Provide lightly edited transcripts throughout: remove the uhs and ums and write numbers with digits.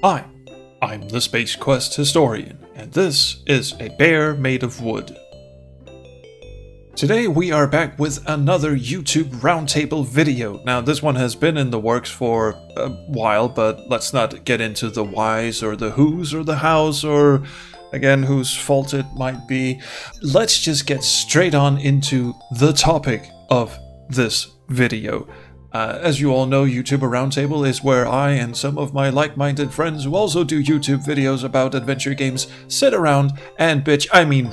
Hi, I'm the Space Quest Historian, and this is A Bear Made of Wood. Today we are back with another YouTube Roundtable video. Now this one has been in the works for a while, but let's not get into the whys or the whos or the hows or, again, whose fault it might be. Let's just get straight on into the topic of this video. As you all know, YouTube Roundtable is where I and some of my like-minded friends who also do YouTube videos about adventure games sit around and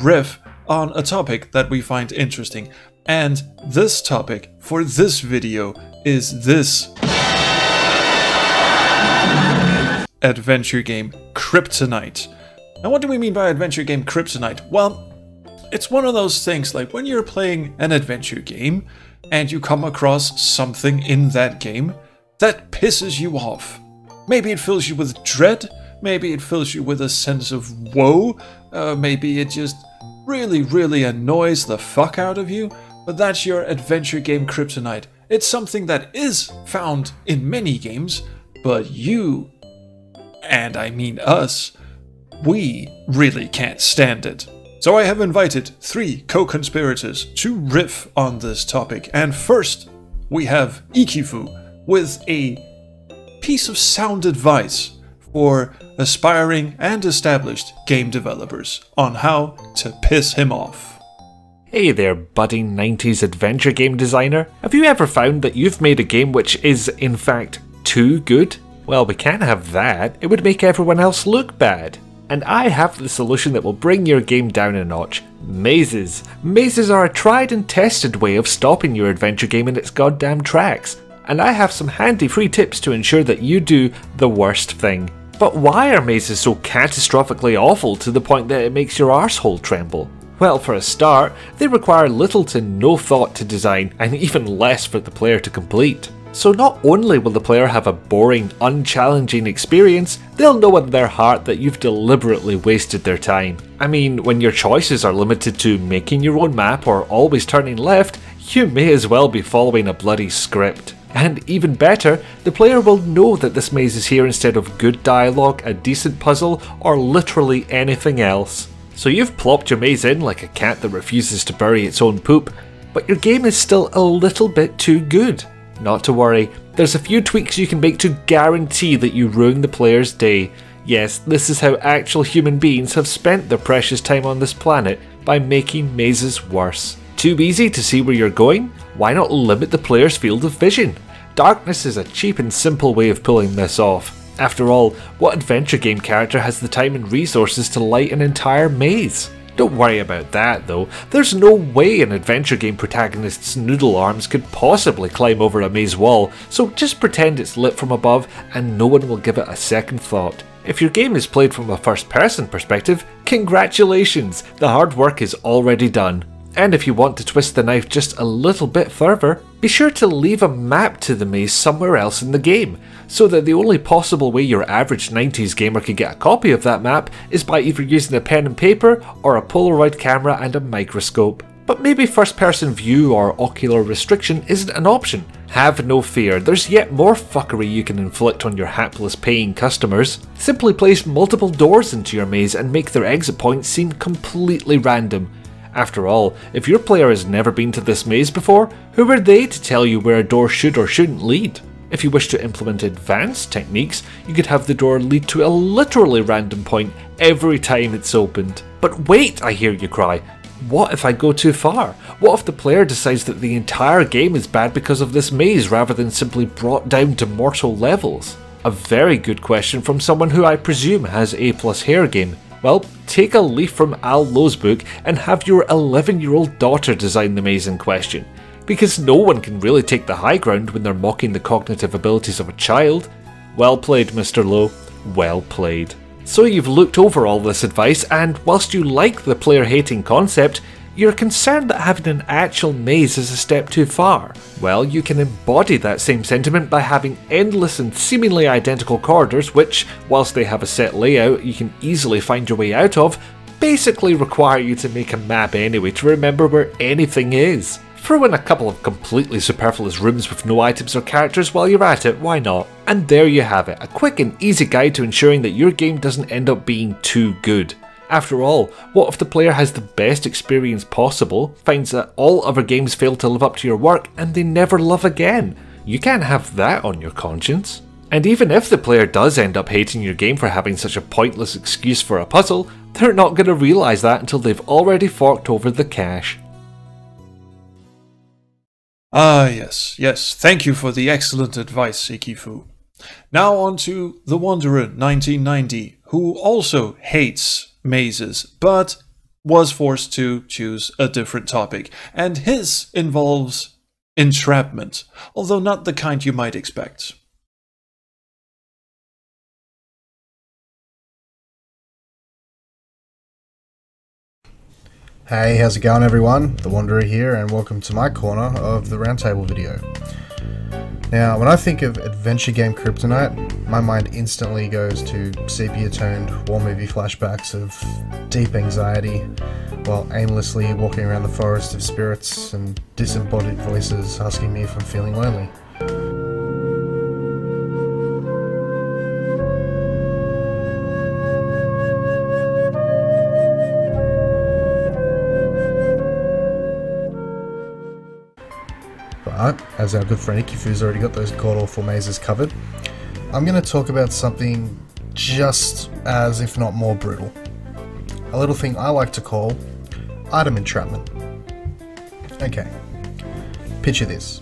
riff on a topic that we find interesting. And this topic for this video is this adventure game KRYPTONITE. Now what do we mean by adventure game KRYPTONITE? Well, it's one of those things like when you're playing an adventure game and you come across something in that game that pisses you off. Maybe it fills you with dread, maybe it fills you with a sense of woe, maybe it just really annoys the fuck out of you, but that's your adventure game KRYPTONITE. It's something that is found in many games, but you, and I mean us, we really can't stand it. So I have invited 3 co-conspirators to riff on this topic, and first we have Ikifoo with a piece of sound advice for aspiring and established game developers on how to piss him off. Hey there, budding 90s adventure game designer. Have you ever found that you've made a game which is, in fact, too good? Well, we can't have that. It would make everyone else look bad. And I have the solution that will bring your game down a notch. Mazes. Mazes are a tried and tested way of stopping your adventure game in its goddamn tracks. And I have some handy free tips to ensure that you do the worst thing. But why are mazes so catastrophically awful to the point that it makes your arsehole tremble? Well, for a start, they require little to no thought to design, and even less for the player to complete. So not only will the player have a boring, unchallenging experience, they'll know in their heart that you've deliberately wasted their time. I mean, when your choices are limited to making your own map or always turning left, you may as well be following a bloody script. And even better, the player will know that this maze is here instead of good dialogue, a decent puzzle, or literally anything else. So you've plopped your maze in like a cat that refuses to bury its own poop, but your game is still a little bit too good. Not to worry, there's a few tweaks you can make to guarantee that you ruin the player's day. Yes, this is how actual human beings have spent their precious time on this planet, by making mazes worse. Too easy to see where you're going? Why not limit the player's field of vision? Darkness is a cheap and simple way of pulling this off. After all, what adventure game character has the time and resources to light an entire maze? Don't worry about that though, there's no way an adventure game protagonist's noodle arms could possibly climb over a maze wall, so just pretend it's lit from above and no one will give it a second thought. If your game is played from a first person perspective, congratulations, the hard work is already done. And if you want to twist the knife just a little bit further, be sure to leave a map to the maze somewhere else in the game, so that the only possible way your average 90s gamer can get a copy of that map is by either using a pen and paper or a Polaroid camera and a microscope. But maybe first person view or ocular restriction isn't an option. Have no fear, there's yet more fuckery you can inflict on your hapless paying customers. Simply place multiple doors into your maze and make their exit points seem completely random. After all, if your player has never been to this maze before, who are they to tell you where a door should or shouldn't lead? If you wish to implement advanced techniques, you could have the door lead to a literally random point every time it's opened. But wait, I hear you cry. What if I go too far? What if the player decides that the entire game is bad because of this maze rather than simply brought down to mortal levels? A very good question from someone who I presume has A+ hair game. Well, take a leaf from Al Lowe's book and have your 11-year-old daughter design the maze in question. Because no one can really take the high ground when they're mocking the cognitive abilities of a child. Well played, Mr. Lowe. Well played. So you've looked over all this advice, and whilst you like the player-hating concept, you're concerned that having an actual maze is a step too far. Well, you can embody that same sentiment by having endless and seemingly identical corridors which, whilst they have a set layout you can easily find your way out of, basically require you to make a map anyway to remember where anything is. Throw in a couple of completely superfluous rooms with no items or characters while you're at it, why not? And there you have it, a quick and easy guide to ensuring that your game doesn't end up being too good. After all, what if the player has the best experience possible, finds that all other games fail to live up to your work, and they never love again? You can't have that on your conscience. And even if the player does end up hating your game for having such a pointless excuse for a puzzle, they're not going to realise that until they've already forked over the cash. Ah, yes, thank you for the excellent advice, Ikifoo. Now on to the Wanderer 1990, who also hates mazes, but was forced to choose a different topic, and his involves entrapment, although not the kind you might expect. Hey, how's it going everyone? The Wanderer here, and welcome to my corner of the Roundtable video. Now, when I think of adventure game Kryptonite, my mind instantly goes to sepia-toned war movie flashbacks of deep anxiety, while aimlessly walking around the forest of spirits and disembodied voices asking me if I'm feeling lonely. But, as our good friend Ikifoo's already got those god-awful mazes covered, I'm going to talk about something just as, if not more, brutal. A little thing I like to call item entrapment. Okay, picture this.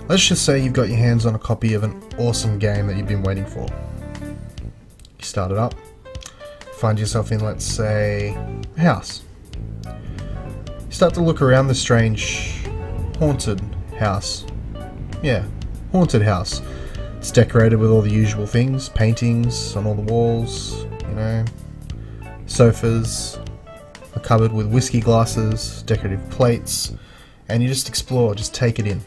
Let's just say you've got your hands on a copy of an awesome game that you've been waiting for. You start it up, find yourself in, let's say, a house. You start to look around the strange, haunted house. Yeah, haunted house. It's decorated with all the usual things, paintings on all the walls, you know, sofas, a cupboard with whiskey glasses, decorative plates, and you just explore, just take it in.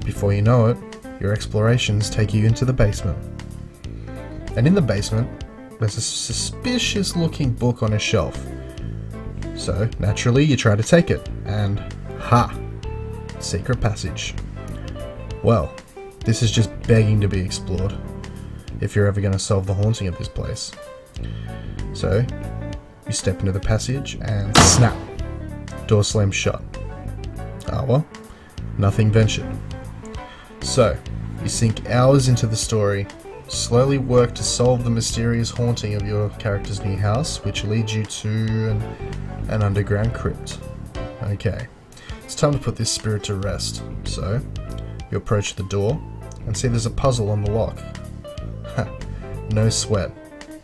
Before you know it, your explorations take you into the basement. And in the basement, there's a suspicious looking book on a shelf. So, naturally, you try to take it, and ha! Secret passage. Well, this is just begging to be explored, if you're ever going to solve the haunting of this place. So, you step into the passage and snap! Door slams shut. Ah well, nothing ventured. So, you sink hours into the story, slowly work to solve the mysterious haunting of your character's new house, which leads you to an underground crypt. Okay. It's time to put this spirit to rest, so you approach the door and see there's a puzzle on the lock. Ha, no sweat.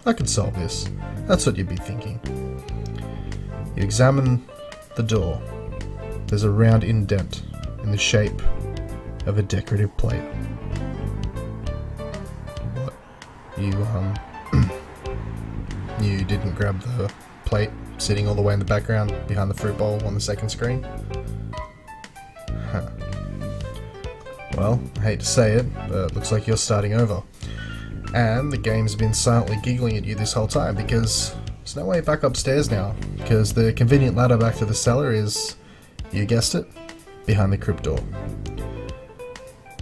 I could solve this. That's what you'd be thinking. You examine the door. There's a round indent in the shape of a decorative plate. What? You didn't grab the plate sitting all the way in the background behind the fruit bowl on the second screen? Huh. Well, I hate to say it, but it looks like you're starting over. And the game's been silently giggling at you this whole time because there's no way back upstairs now, because the convenient ladder back to the cellar is, you guessed it, behind the crypt door.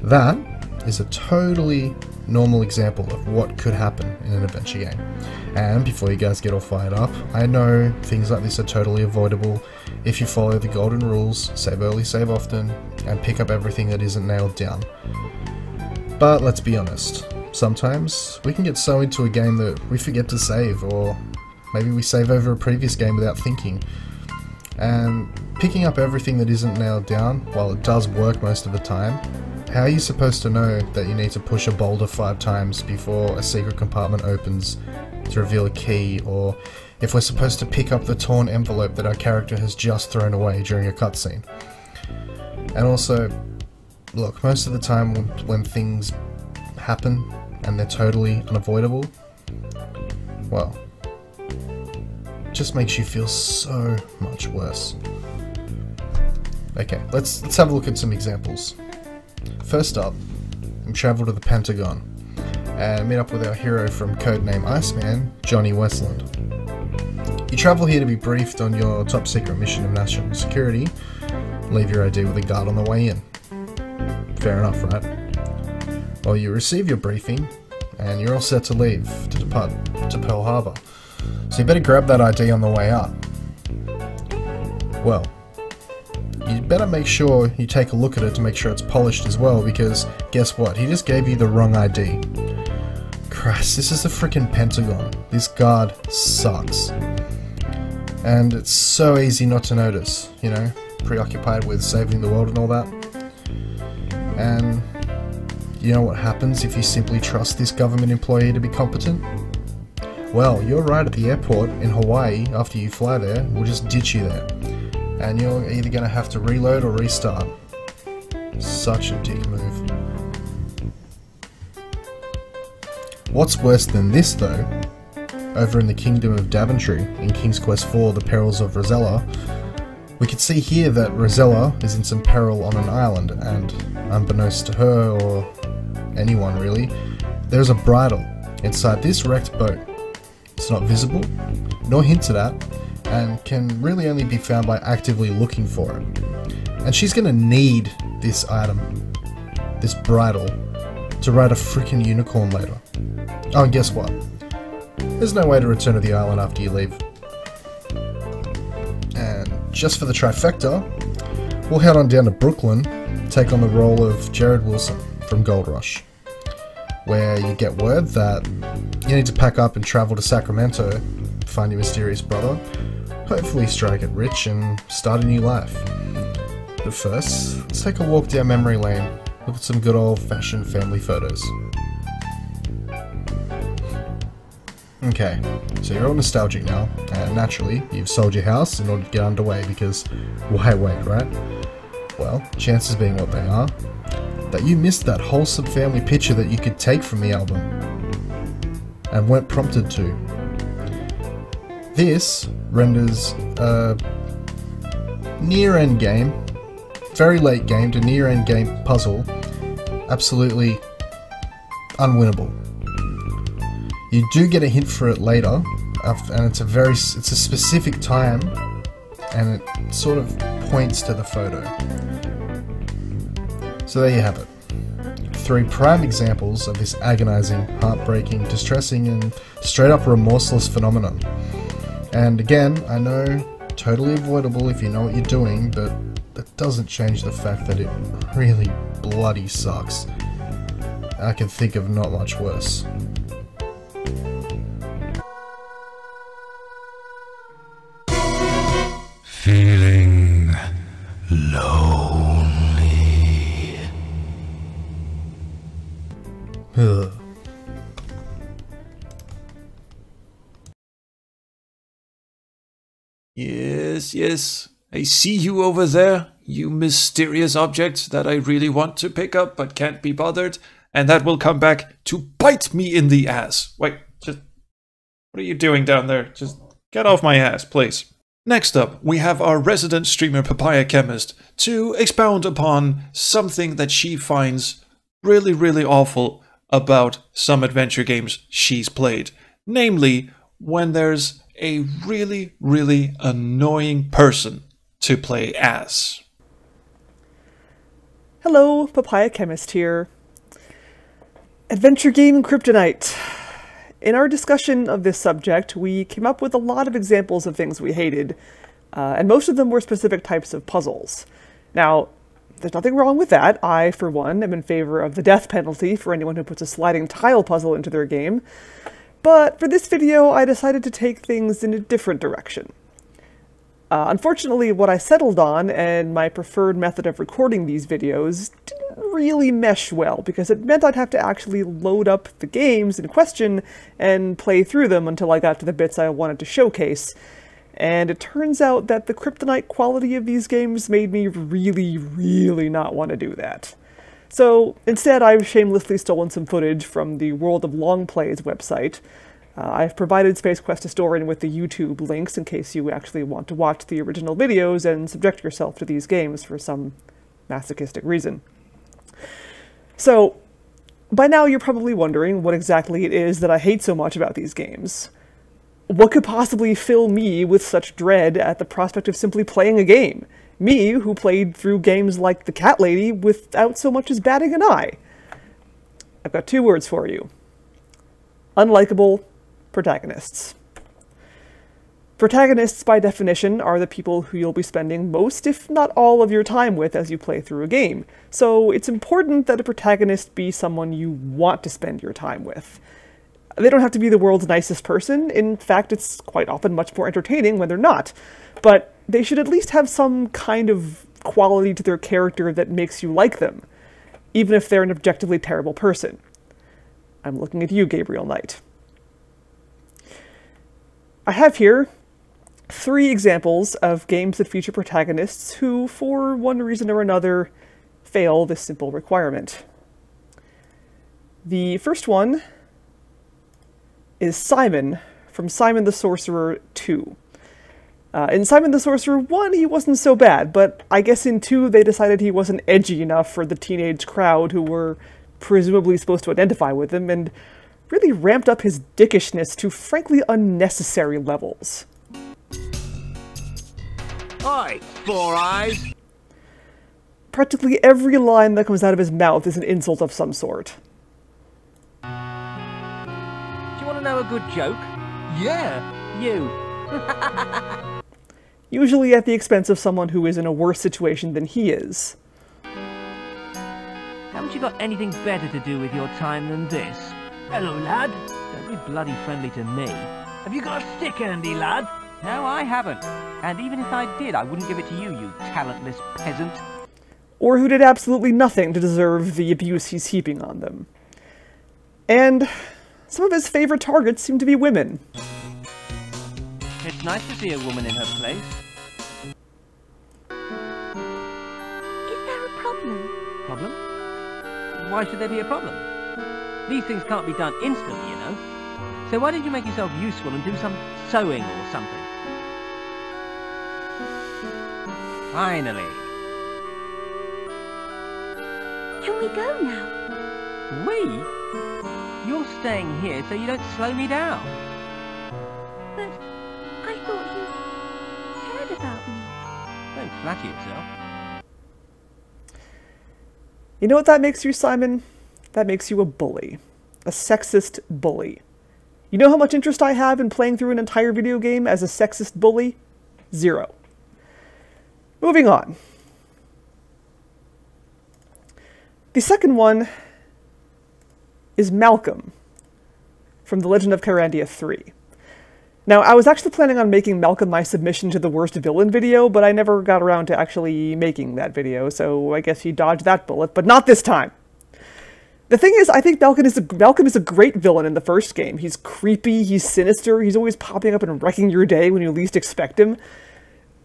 That is a totally normal example of what could happen in an adventure game. And before you guys get all fired up, I know things like this are totally avoidable if you follow the golden rules, save early, save often, and pick up everything that isn't nailed down. But let's be honest, sometimes we can get so into a game that we forget to save, or maybe we save over a previous game without thinking. And picking up everything that isn't nailed down, while it does work most of the time, how are you supposed to know that you need to push a boulder 5 times before a secret compartment opens to reveal a key, or if we're supposed to pick up the torn envelope that our character has just thrown away during a cutscene? And also, look, most of the time when things happen and they're totally unavoidable, well, it just makes you feel so much worse. Okay, let's have a look at some examples. First up, we travel to the Pentagon and meet up with our hero from codename Iceman, Johnny Westland. You travel here to be briefed on your top secret mission of national security, leave your ID with a guard on the way in. Fair enough, right? Well, you receive your briefing, and you're all set to leave, to depart to Pearl Harbor. So you better grab that ID on the way out. Well, you better make sure you take a look at it to make sure it's polished as well, because guess what? He just gave you the wrong ID. Christ, this is the frickin' Pentagon. This guard sucks. And it's so easy not to notice, you know, preoccupied with saving the world and all that. And you know what happens if you simply trust this government employee to be competent? Well, your ride at the airport in Hawaii after you fly there will just ditch you there. And you're either going to have to reload or restart. Such a dick move. What's worse than this though, over in the Kingdom of Daventry in King's Quest IV, The Perils of Rosella, we can see here that Rosella is in some peril on an island, and unbeknownst to her, or anyone really, there's a bridle inside this wrecked boat. It's not visible, nor hinted at, and can really only be found by actively looking for it. And she's gonna need this item, this bridle, to ride a freaking unicorn later. Oh, and guess what? There's no way to return to the island after you leave. And just for the trifecta, we'll head on down to Brooklyn, take on the role of Jared Wilson from Gold Rush, where you get word that you need to pack up and travel to Sacramento, find your mysterious brother, hopefully strike it rich and start a new life. But first, let's take a walk down memory lane, look at some good old-fashioned family photos. Okay, so you're all nostalgic now, and naturally, you've sold your house in order to get underway because why wait, right? Well, chances being what they are, that you missed that wholesome family picture that you could take from the album, and weren't prompted to. This renders a near-end game, very late game to near-end game puzzle, absolutely unwinnable. You do get a hint for it later, and it's a specific time, and it sort of points to the photo. So there you have it. 3 prime examples of this agonizing, heartbreaking, distressing, and straight up remorseless phenomenon. And again, I know, totally avoidable if you know what you're doing, but that doesn't change the fact that it really bloody sucks. I can think of not much worse. Feeling lonely. Ugh. Yes, I see you over there, you mysterious object that I really want to pick up but can't be bothered, and that will come back to bite me in the ass. Wait, just... what are you doing down there? Just get off my ass, please. Next up, we have our resident streamer Papaya Chemist to expound upon something that she finds really, really awful about some adventure games she's played. Namely, when there's a really, really annoying person to play as. Hello, Papaya Chemist here. Adventure game Kryptonite. In our discussion of this subject, we came up with a lot of examples of things we hated, and most of them were specific types of puzzles. Now, there's nothing wrong with that. I, for one, am in favor of the death penalty for anyone who puts a sliding tile puzzle into their game. But for this video, I decided to take things in a different direction. Unfortunately, what I settled on, and my preferred method of recording these videos, didn't really mesh well, because it meant I'd have to actually load up the games in question and play through them until I got to the bits I wanted to showcase. And it turns out that the Kryptonite quality of these games made me really, really not want to do that. So instead, I've shamelessly stolen some footage from the World of Longplays website. I've provided Space Quest Historian with the YouTube links in case you actually want to watch the original videos and subject yourself to these games for some masochistic reason. So, by now you're probably wondering what exactly it is that I hate so much about these games. What could possibly fill me with such dread at the prospect of simply playing a game? Me, who played through games like The Cat Lady without so much as batting an eye. I've got 2 words for you. Unlikable protagonists. Protagonists, by definition, are the people who you'll be spending most, if not all, of your time with as you play through a game. So it's important that a protagonist be someone you want to spend your time with. They don't have to be the world's nicest person. In fact, it's quite often much more entertaining when they're not. But they should at least have some kind of quality to their character that makes you like them, even if they're an objectively terrible person. I'm looking at you, Gabriel Knight. I have here 3 examples of games that feature protagonists who, for one reason or another, fail this simple requirement. The first one is Simon from Simon the Sorcerer 2. In Simon the Sorcerer 1, he wasn't so bad, but I guess in 2 they decided he wasn't edgy enough for the teenage crowd who were presumably supposed to identify with him, and really ramped up his dickishness to frankly unnecessary levels. Oi, Four Eyes! Practically every line that comes out of his mouth is an insult of some sort. Do you want to know a good joke? Yeah, you. Usually at the expense of someone who is in a worse situation than he is. Haven't you got anything better to do with your time than this? Hello, lad. Don't be bloody friendly to me. Have you got a stick handy, lad? No, I haven't. And even if I did, I wouldn't give it to you, you talentless peasant. Or who did absolutely nothing to deserve the abuse he's heaping on them. And some of his favorite targets seem to be women. It's nice to see a woman in her place. Is there a problem? Problem? Why should there be a problem? These things can't be done instantly, you know. So why don't you make yourself useful and do some sewing or something? Finally. Can we go now? We? You're staying here so you don't slow me down. But I thought you cared about me. Don't flatter yourself. You know what that makes you, Simon? That makes you a bully. A sexist bully. You know how much interest I have in playing through an entire video game as a sexist bully? 0. Moving on. The second one is Malcolm from The Legend of Kyrandia 3. Now, I was actually planning on making Malcolm my submission to the worst villain video, but I never got around to actually making that video, so I guess he dodged that bullet, but not this time. The thing is, I think Malcolm is a great villain in the first game. He's creepy, he's sinister, he's always popping up and wrecking your day when you least expect him.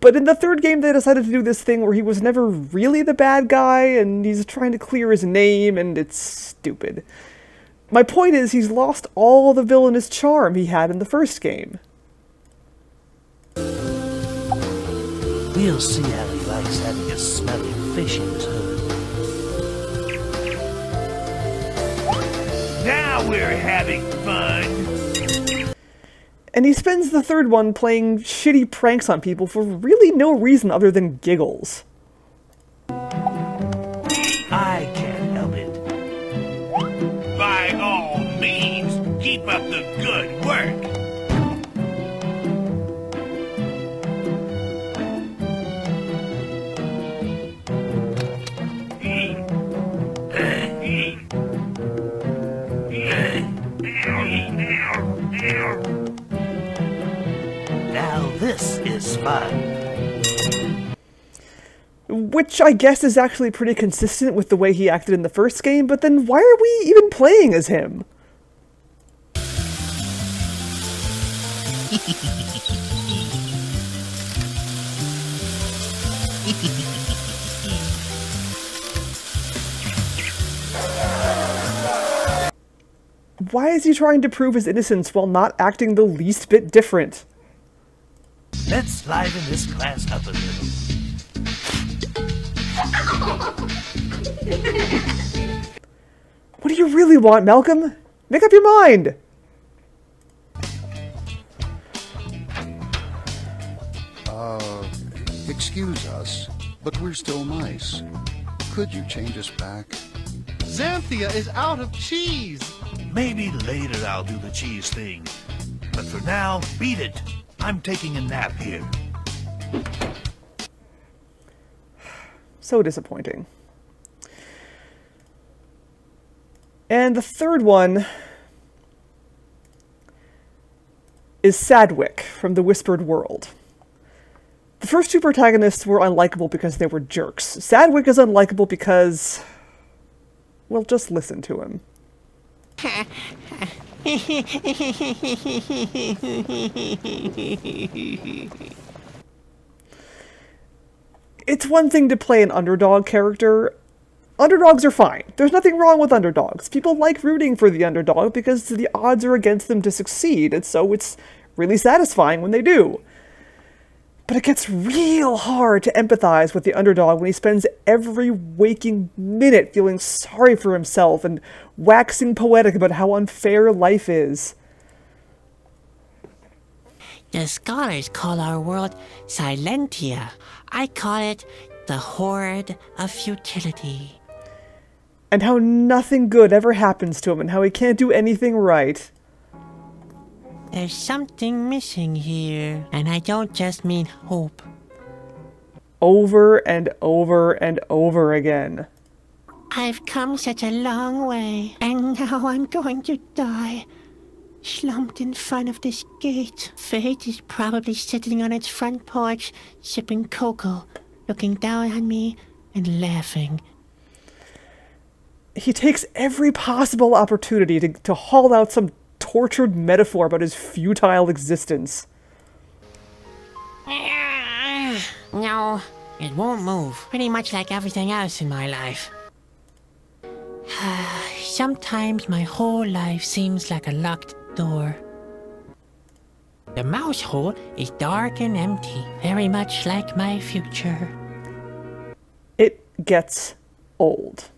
But in the third game, they decided to do this thing where he was never really the bad guy, and he's trying to clear his name, and it's stupid. My point is, he's lost all the villainous charm he had in the first game. We'll see how he likes having a smelly fish in his hood. Now we're having fun! And he spends the third one playing shitty pranks on people for really no reason other than giggles. I can't help it. By all means, keep up the good work! Now this is fun. Which I guess is actually pretty consistent with the way he acted in the first game, but then why are we even playing as him? Why is he trying to prove his innocence while not acting the least bit different? Let's liven this class up a little. What do you really want, Malcolm? Make up your mind! Excuse us. but we're still nice. Could you change us back? Xanthia is out of cheese. Maybe later I'll do the cheese thing. But for now, beat it. I'm taking a nap here. So disappointing. And the third one is Sadwick from The Whispered World. The first two protagonists were unlikable because they were jerks. Sadwick is unlikable because... well, just listen to him. It's one thing to play an underdog character. Underdogs are fine. There's nothing wrong with underdogs. People like rooting for the underdog because the odds are against them to succeed, and so it's really satisfying when they do. But it gets real hard to empathize with the underdog when he spends every waking minute feeling sorry for himself and waxing poetic about how unfair life is. The scholars call our world Silentia. I call it the Horde of Futility. And how nothing good ever happens to him and how he can't do anything right. There's something missing here, and I don't just mean hope. Over and over and over again. I've come such a long way, and now I'm going to die. Slumped in front of this gate. Fate is probably sitting on its front porch, sipping cocoa, looking down on me and laughing. He takes every possible opportunity to haul out some tortured metaphor about his futile existence. No, it won't move. Pretty much like everything else in my life. Sometimes my whole life seems like a locked door. The mouse hole is dark and empty, very much like my future. It gets old.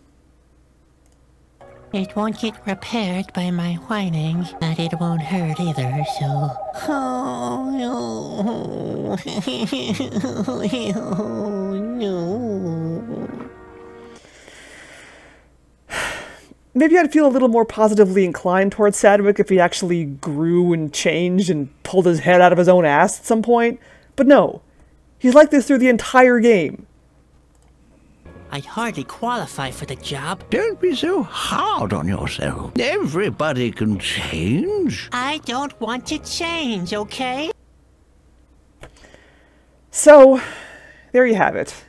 It won't get repaired by my whining, but it won't hurt either, so... Oh, no. Maybe I'd feel a little more positively inclined towards Sadwick if he actually grew and changed and pulled his head out of his own ass at some point. But no, he's like this through the entire game. I hardly qualify for the job. Don't be so hard on yourself. Everybody can change. I don't want to change, okay? So, there you have it.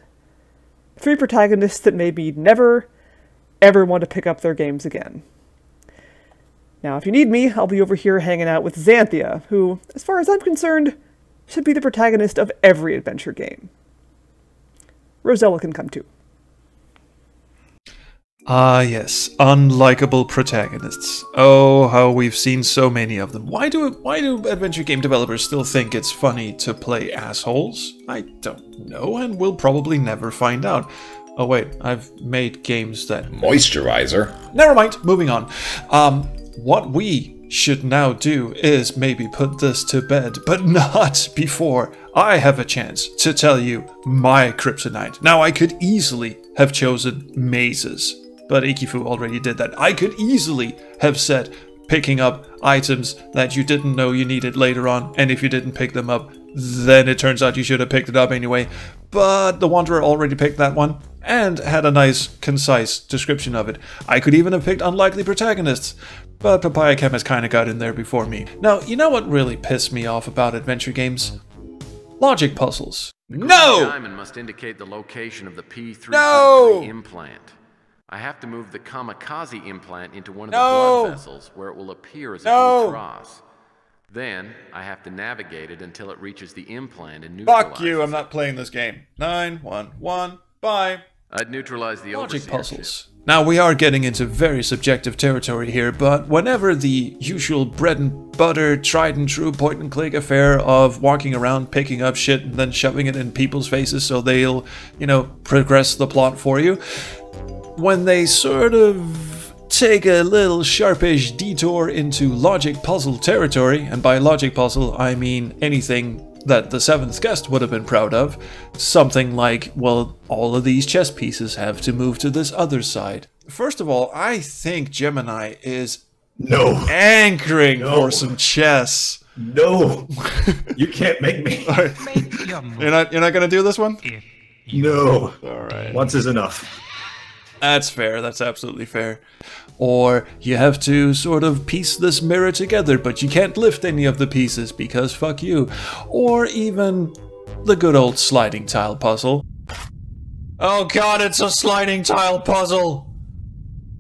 3 protagonists that made me never, ever want to pick up their games again. Now, if you need me, I'll be over here hanging out with Xanthia, who, as far as I'm concerned, should be the protagonist of every adventure game. Rosella can come too. Ah, yes, unlikable protagonists. Oh, how we've seen so many of them. Why do adventure game developers still think it's funny to play assholes? I don't know, and we'll probably never find out. Oh wait, I've made games that... Moisturizer? Never mind, moving on. What we should now do is maybe put this to bed, but not before I have a chance to tell you my kryptonite. Now, I could easily have chosen mazes, but Ikifoo already did that. I could easily have said picking up items that you didn't know you needed later on, and if you didn't pick them up, then it turns out you should have picked it up anyway. But the Wanderer already picked that one, and had a nice, concise description of it. I could even have picked unlikely protagonists, but Papaya Chemist kinda got in there before me. Now, you know what really pissed me off about adventure games? Logic puzzles. No! The diamond must indicate the location of the P333 implant. I have to move the kamikaze implant into one of the blood vessels where it will appear as a blue cross. Then, I have to navigate it until it reaches the implant and neutralize. Fuck you, I'm not playing this game. 911, bye. I'd neutralize the logic puzzles. Now, we are getting into very subjective territory here, but whenever the usual bread and butter, tried and true point and click affair of walking around, picking up shit, and then shoving it in people's faces so they'll, progress the plot for you, when they sort of take a little sharpish detour into logic puzzle territory, and by logic puzzle I mean anything that the seventh guest would have been proud of. Something like, well, all of these chess pieces have to move to this other side. First of all, I think Gemini is anchoring for some chess. No, you can't make me. Right. You're not gonna do this one? No. All right. Once is enough. That's fair. That's absolutely fair. Or you have to sort of piece this mirror together, but you can't lift any of the pieces because fuck you. Or even the good old sliding tile puzzle. Oh god, it's a sliding tile puzzle!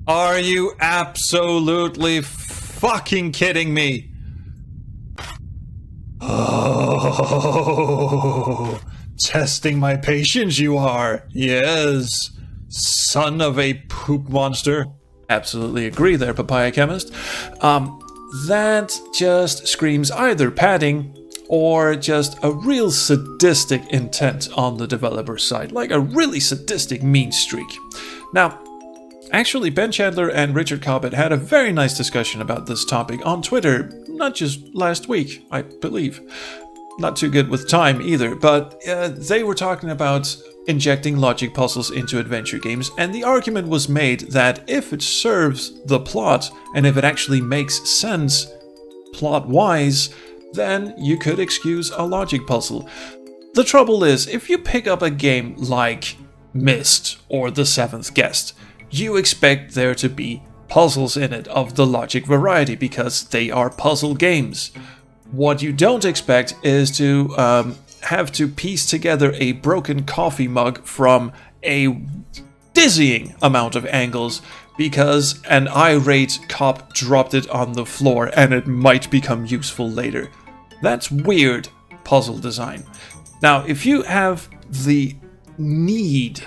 Are you absolutely fucking kidding me? Oh, testing my patience you are. Yes, son of a poop monster. Absolutely agree there, Papaya Chemist. That just screams either padding or just a real sadistic intent on the developer's side, like a really sadistic mean streak. Now, actually, Ben Chandler and Richard Cobbett had a very nice discussion about this topic on Twitter, not just last week, I believe. Not too good with time either, but they were talking about injecting logic puzzles into adventure games, and the argument was made that if it serves the plot, and if it actually makes sense plot-wise, then you could excuse a logic puzzle. The trouble is, if you pick up a game like Myst or The Seventh Guest, you expect there to be puzzles in it of the logic variety because they are puzzle games. What you don't expect is to have to piece together a broken coffee mug from a dizzying amount of angles because an irate cop dropped it on the floor and it might become useful later. That's weird puzzle design. Now, if you have the need,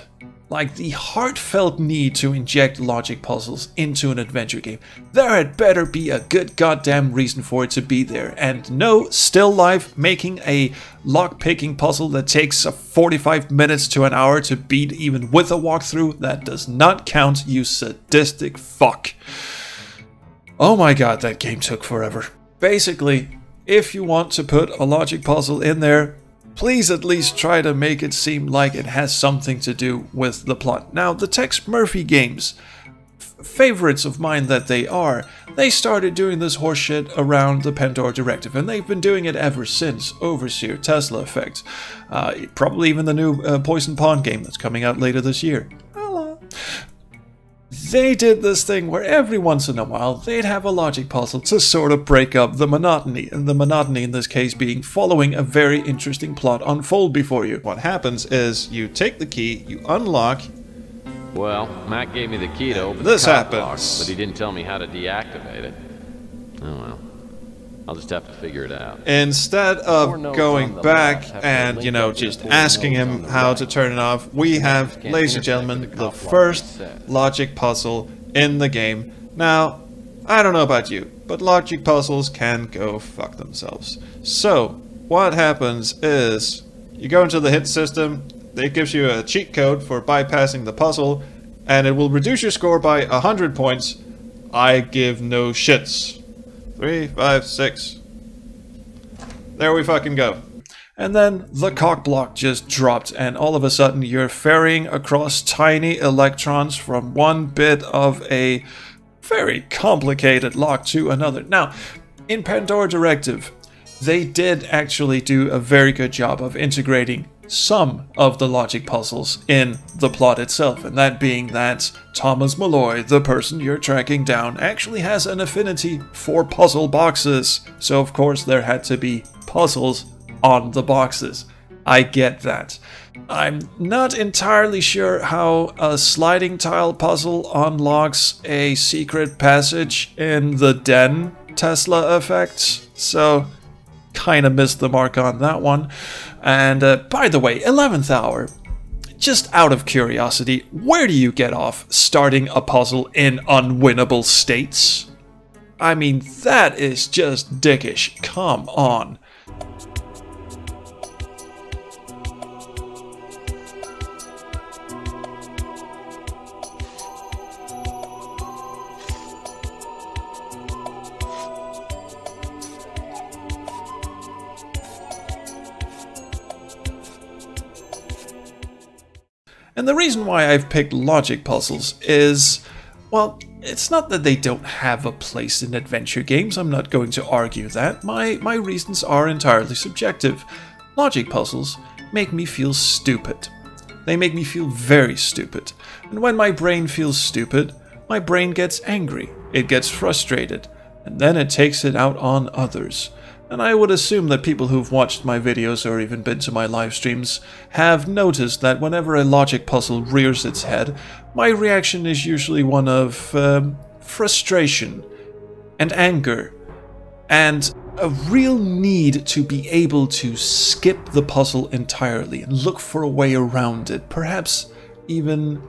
like the heartfelt need to inject logic puzzles into an adventure game, there had better be a good goddamn reason for it to be there. And no, Still Life making a lock-picking puzzle that takes 45 minutes to an hour to beat even with a walkthrough, that does not count, you sadistic fuck. Oh my god, that game took forever. Basically, if you want to put a logic puzzle in there, please at least try to make it seem like it has something to do with the plot. Now, the Tex Murphy games, favorites of mine that they are, they started doing this horseshit around the Pandora Directive, and they've been doing it ever since. Overseer, Tesla Effect, probably even the new Poison Pond game that's coming out later this year. Hello. They did this thing where every once in a while they'd have a logic puzzle to sort of break up the monotony, and the monotony in this case being following a very interesting plot unfold before you. What happens is you take the key, you unlock. Well, Matt gave me the key to open this the cop happens, lock, but he didn't tell me how to deactivate it. Oh well, I'll just have to figure it out. Instead of going back and, you know, just asking him how to turn it off, we have, ladies and gentlemen, the first logic puzzle in the game. Now, I don't know about you, but logic puzzles can go fuck themselves. So, what happens is, you go into the hit system, it gives you a cheat code for bypassing the puzzle, and it will reduce your score by 100 points. I give no shits. 3, 5, 6. There we fucking go. And then the cock block just dropped, and all of a sudden you're ferrying across tiny electrons from one bit of a very complicated lock to another. Now, in Pandora Directive, they did actually do a very good job of integrating some of the logic puzzles in the plot itself, and that being that Thomas Malloy, the person you're tracking down, actually has an affinity for puzzle boxes, so of course there had to be puzzles on the boxes. I get that. I'm not entirely sure how a sliding tile puzzle unlocks a secret passage in the Den Tesla Effect, so kind of missed the mark on that one. And by the way, 11th hour, just out of curiosity, where do you get off starting a puzzle in unwinnable states? I mean, that is just dickish. Come on. And the reason why I've picked logic puzzles is, well, it's not that they don't have a place in adventure games. I'm not going to argue that. My reasons are entirely subjective. Logic puzzles make me feel stupid. They make me feel very stupid. And when my brain feels stupid, my brain gets angry. It gets frustrated. And then it takes it out on others. And I would assume that people who've watched my videos or even been to my live streams have noticed that whenever a logic puzzle rears its head, my reaction is usually one of frustration and anger and a real need to be able to skip the puzzle entirely and look for a way around it, perhaps even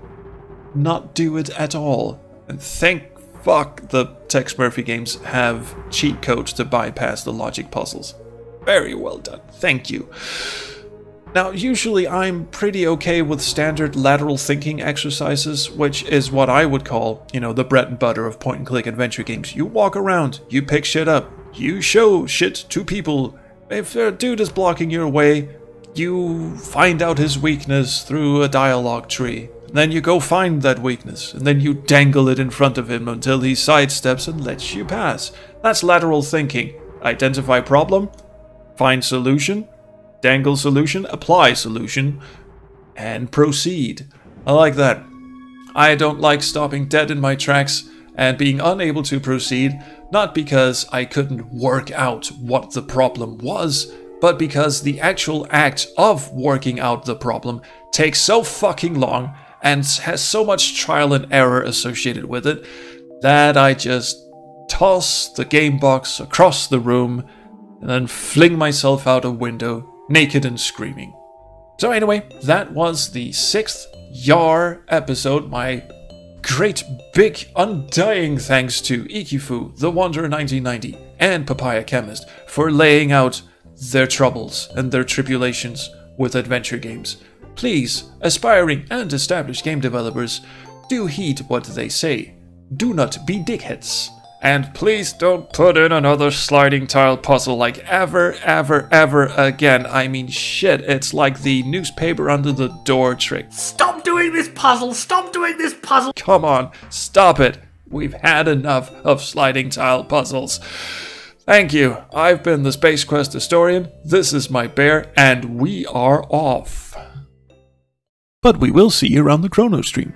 not do it at all. And thank fuck the Tex Murphy games have cheat codes to bypass the logic puzzles. Very well done. Thank you. Now, usually I'm pretty okay with standard lateral thinking exercises, which is what I would call, you know, the bread and butter of point-and-click adventure games. You walk around, you pick shit up, you show shit to people. If a dude is blocking your way, you find out his weakness through a dialogue tree. Then you go find that weakness, and then you dangle it in front of him until he sidesteps and lets you pass. That's lateral thinking. Identify problem, find solution, dangle solution, apply solution, and proceed. I like that. I don't like stopping dead in my tracks and being unable to proceed, not because I couldn't work out what the problem was, but because the actual act of working out the problem takes so fucking long and has so much trial and error associated with it that I just toss the game box across the room and then fling myself out a window, naked and screaming. So anyway, that was the 6th YAR episode. My great big undying thanks to Ikifoo, The Wanderer 1990, and Papaya Chemist for laying out their troubles and their tribulations with adventure games. Please, aspiring and established game developers, do heed what they say. Do not be dickheads. And please don't put in another sliding tile puzzle like ever again. I mean, shit, it's like the newspaper under the door trick. Stop doing this puzzle! Stop doing this puzzle! Come on, stop it. We've had enough of sliding tile puzzles. Thank you. I've been the Space Quest Historian. This is my bear, and we are off. But we will see you around the Chrono stream.